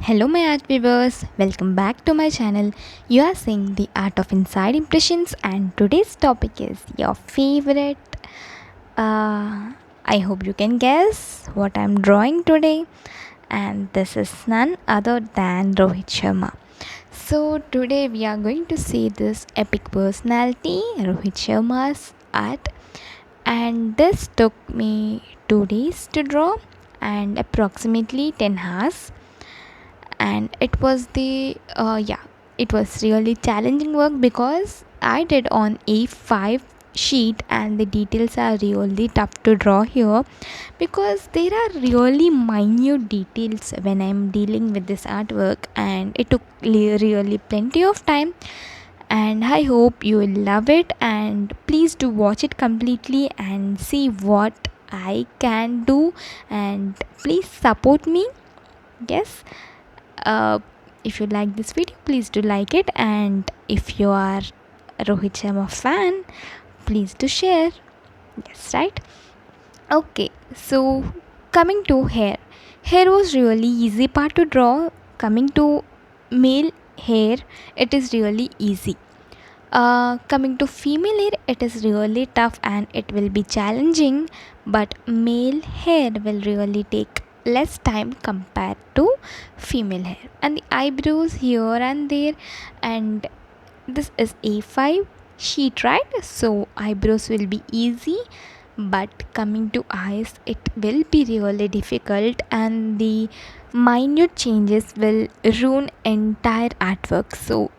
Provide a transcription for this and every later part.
Hello, my art viewers. Welcome back to my channel. You are seeing the art of inside impressions, and today's topic is your favorite. I hope you can guess what I'm drawing today, and this is none other than Rohit Sharma. So, today we are going to see this epic personality, Rohit Sharma's art, and this took me 2 days to draw and approximately 10 hours, and it was really challenging work because I did on A5 sheet, and the details are really tough to draw here because there are really minute details when I'm dealing with this artwork, and it took really plenty of time. And I hope you will love it, and please do watch it completely and see what I can do, and please support me. Yes, uh, if you like this video, please do like it, and if you are a Rohit Sharma fan, please do share. Yes, right? Okay, so coming to hair was really easy part to draw. Coming to male hair, it is really easy. Coming to female hair, it is really tough and it will be challenging, but male hair will really take less time compared to female hair. And the eyebrows here and there, and this is A5 sheet, right? So eyebrows will be easy, but coming to eyes, it will be really difficult, and the minute changes will ruin entire artwork. So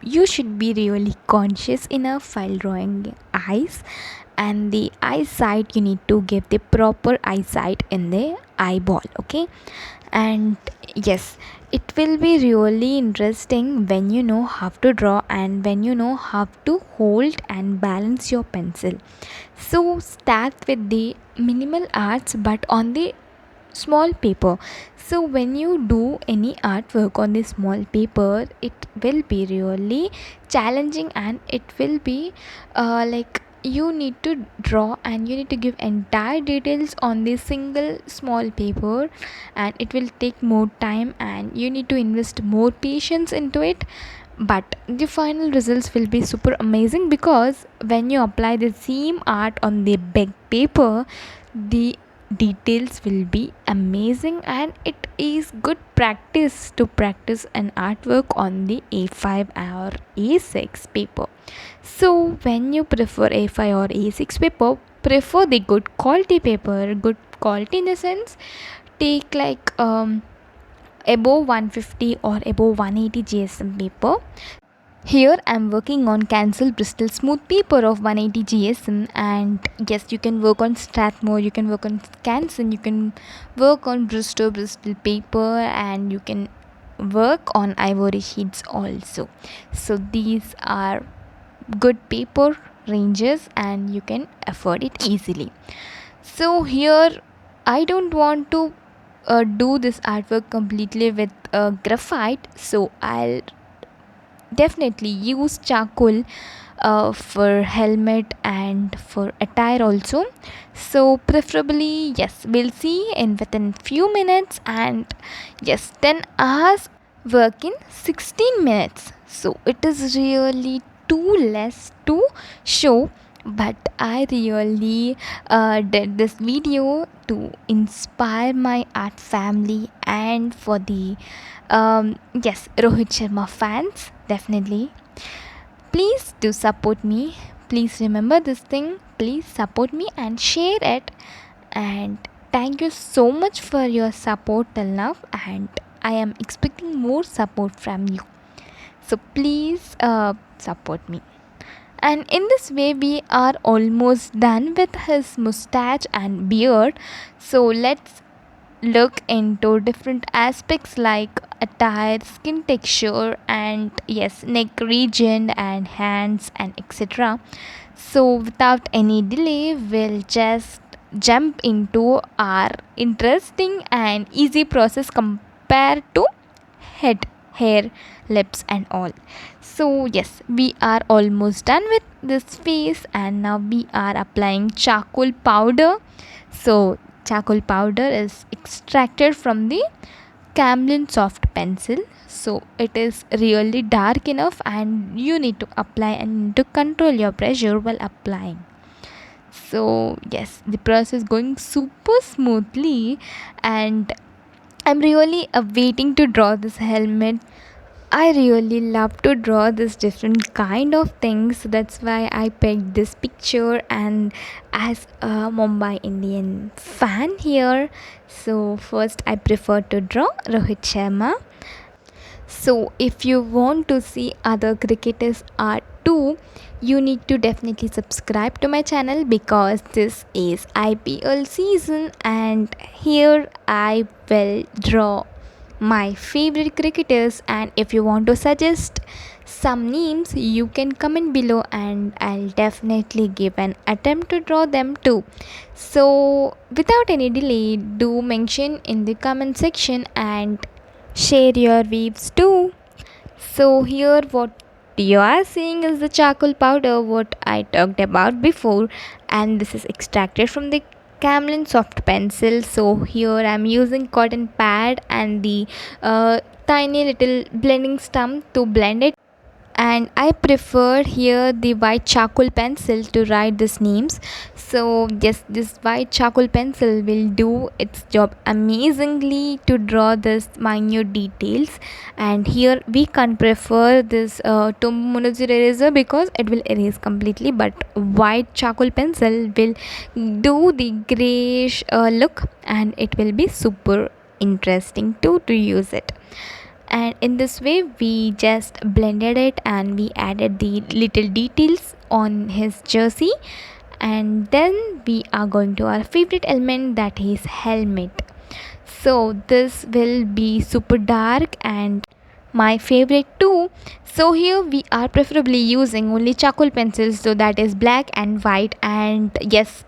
you should be really conscious enough while drawing eyes, and the eyesight, you need to give the proper eyesight in the eyeball. Okay, and yes, it will be really interesting when you know how to draw and when you know how to hold and balance your pencil. So start with the minimal arts but on the small paper. So when you do any artwork on the small paper, it will be really challenging, and it will be like you need to draw and you need to give entire details on the single small paper, and it will take more time and you need to invest more patience into it. But the final results will be super amazing because when you apply the same art on the big paper, the details will be amazing, and it is good practice to practice an artwork on the A5 or A6 paper. So when you prefer A5 or A6 paper, prefer the good quality paper. Good quality in the sense, take like above 150 or above 180 GSM paper. Here I'm working on cancel Bristol smooth paper of 180 GSM, and yes, you can work on Staedtler, you can work on canson, you can work on Bristol paper, and you can work on ivory sheets also. So these are good paper ranges and you can afford it easily. So here I don't want to do this artwork completely with graphite, so I'll definitely use charcoal for helmet and for attire also. So preferably, yes, we'll see in within few minutes, and yes, 10 hours work in 16 minutes. So it is really too less to show, but I really did this video to inspire my art family and for the yes, Rohit Sharma fans. Definitely, please do support me. Please remember this thing. Please support me and share it, and thank you so much for your support till now, and I am expecting more support from you. So please support me. And in this way, we are almost done with his mustache and beard. So let's look into different aspects like attire, skin texture, and yes, neck region and hands and etc. So without any delay, we'll just jump into our interesting and easy process compared to head, hair, lips, and all. So yes, we are almost done with this face, and now we are applying charcoal powder. So charcoal powder is extracted from the camlin soft pencil. So it is really dark enough and you need to apply and to control your pressure while applying. So yes, the process going super smoothly, and I'm really waiting to draw this helmet. I really love to draw this different kind of things, so that's why I picked this picture. And as a Mumbai Indian fan here, so first I prefer to draw Rohit Sharma. So if you want to see other cricketers art too, you need to definitely subscribe to my channel, because this is IPL season and here I will draw my favorite cricketers. And if you want to suggest some names, you can comment below and I'll definitely give an attempt to draw them too. So without any delay, do mention in the comment section and share your weaves too. So here what you are seeing is the charcoal powder what I talked about before, and this is extracted from the camlin soft pencil. So here I'm using cotton pad and the tiny little blending stump to blend it, and I prefer here the white charcoal pencil to write these names. So yes, this white charcoal pencil will do its job amazingly to draw this minute details. And here we can prefer this tombow eraser because it will erase completely, but white charcoal pencil will do the grayish look, and it will be super interesting too to use it. And in this way we just blended it and we added the little details on his jersey. And then we are going to our favorite element, that is helmet. So this will be super dark and my favorite too. So here we are preferably using only charcoal pencils, so that is black and white. And yes,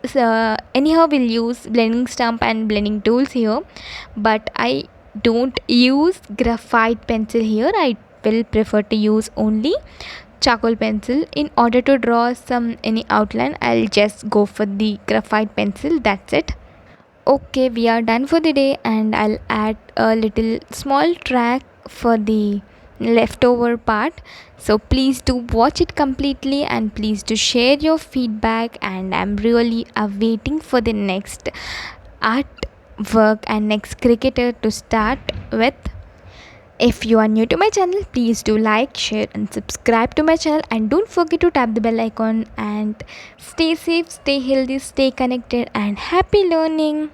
anyhow we'll use blending stump and blending tools here, but I don't use graphite pencil here. I will prefer to use only charcoal pencil. In order to draw some any outline, I'll just go for the graphite pencil, that's it. Okay, we are done for the day, and I'll add a little small track for the leftover part. So please do watch it completely and please do share your feedback, and I'm really awaiting for the next artwork and next cricketer to start with. If you are new to my channel, please do like, share and subscribe to my channel, and don't forget to tap the bell icon. And stay safe, stay healthy, stay connected and happy learning.